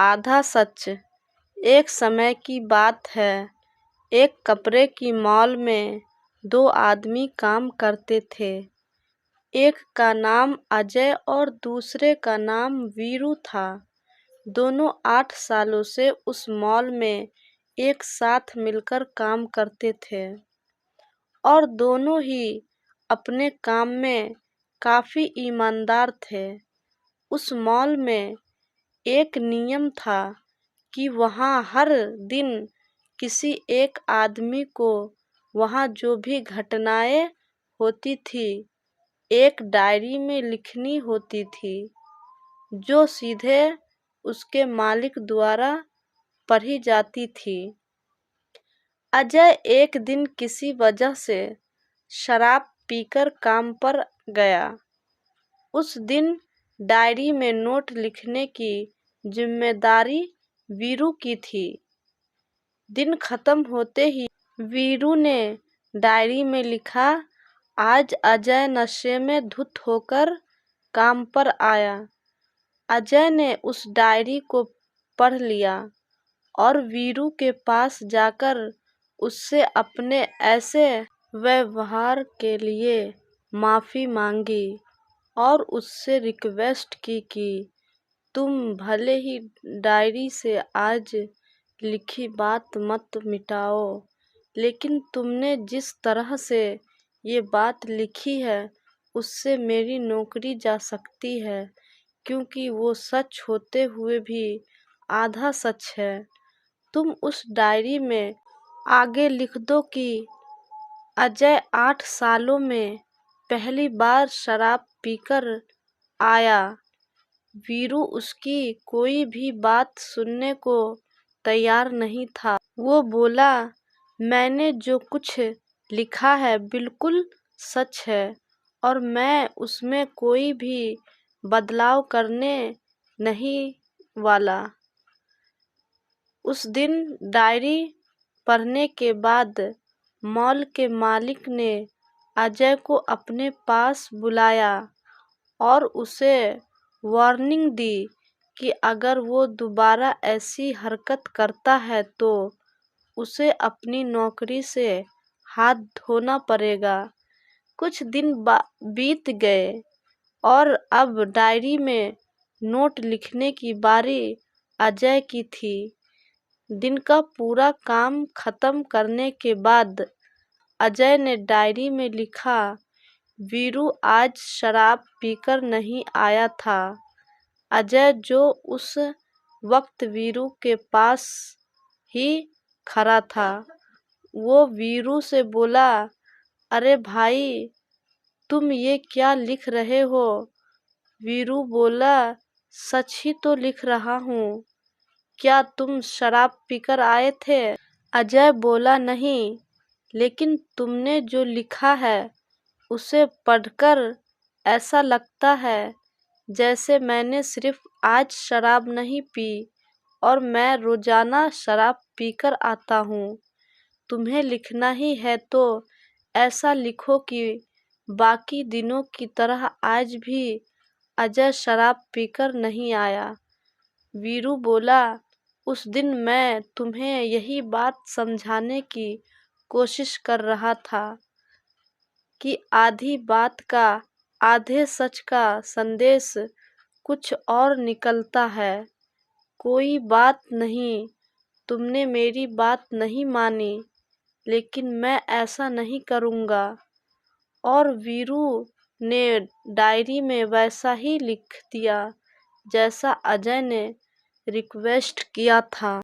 आधा सच। एक समय की बात है। एक कपड़े की मॉल में दो आदमी काम करते थे। एक का नाम अजय और दूसरे का नाम वीरू था। दोनों 8 सालों से उस मॉल में एक साथ मिलकर काम करते थे और दोनों ही अपने काम में काफी ईमानदार थे। उस मॉल में एक नियम था कि वहाँ हर दिन किसी एक आदमी को वहाँ जो भी घटनाएं होती थी एक डायरी में लिखनी होती थी, जो सीधे उसके मालिक द्वारा पढ़ी जाती थी। अजय एक दिन किसी वजह से शराब पीकर काम पर गया। उस दिन डायरी में नोट लिखने की जिम्मेदारी वीरू की थी। दिन खत्म होते ही वीरू ने डायरी में लिखा, आज अजय नशे में धुत होकर काम पर आया। अजय ने उस डायरी को पढ़ लिया और वीरू के पास जाकर उससे अपने ऐसे व्यवहार के लिए माफ़ी मांगी और उससे रिक्वेस्ट की कि तुम भले ही डायरी से आज लिखी बात मत मिटाओ, लेकिन तुमने जिस तरह से ये बात लिखी है उससे मेरी नौकरी जा सकती है, क्योंकि वो सच होते हुए भी आधा सच है। तुम उस डायरी में आगे लिख दो कि अजय 8 सालों में पहली बार शराब पीकर आया। वीरू उसकी कोई भी बात सुनने को तैयार नहीं था। वो बोला, मैंने जो कुछ लिखा है बिल्कुल सच है और मैं उसमें कोई भी बदलाव करने नहीं वाला। उस दिन डायरी पढ़ने के बाद मॉल के मालिक ने अजय को अपने पास बुलाया और उसे वार्निंग दी कि अगर वो दोबारा ऐसी हरकत करता है तो उसे अपनी नौकरी से हाथ धोना पड़ेगा। कुछ दिन बीत गए और अब डायरी में नोट लिखने की बारी अजय की थी। दिन का पूरा काम खत्म करने के बाद अजय ने डायरी में लिखा, वीरू आज शराब पीकर नहीं आया था। अजय जो उस वक्त वीरू के पास ही खड़ा था, वो वीरू से बोला, अरे भाई तुम ये क्या लिख रहे हो? वीरू बोला, सच ही तो लिख रहा हूँ। क्या तुम शराब पीकर आए थे? अजय बोला, नहीं, लेकिन तुमने जो लिखा है उसे पढ़कर ऐसा लगता है जैसे मैंने सिर्फ आज शराब नहीं पी और मैं रोजाना शराब पीकर आता हूँ। तुम्हें लिखना ही है तो ऐसा लिखो कि बाकी दिनों की तरह आज भी अजय शराब पीकर नहीं आया। वीरू बोला, उस दिन मैं तुम्हें यही बात समझाने की कोशिश कर रहा था कि आधी बात का आधे सच का संदेश कुछ और निकलता है। कोई बात नहीं, तुमने मेरी बात नहीं मानी, लेकिन मैं ऐसा नहीं करूँगा। और वीरू ने डायरी में वैसा ही लिख दिया जैसा अजय ने रिक्वेस्ट किया था।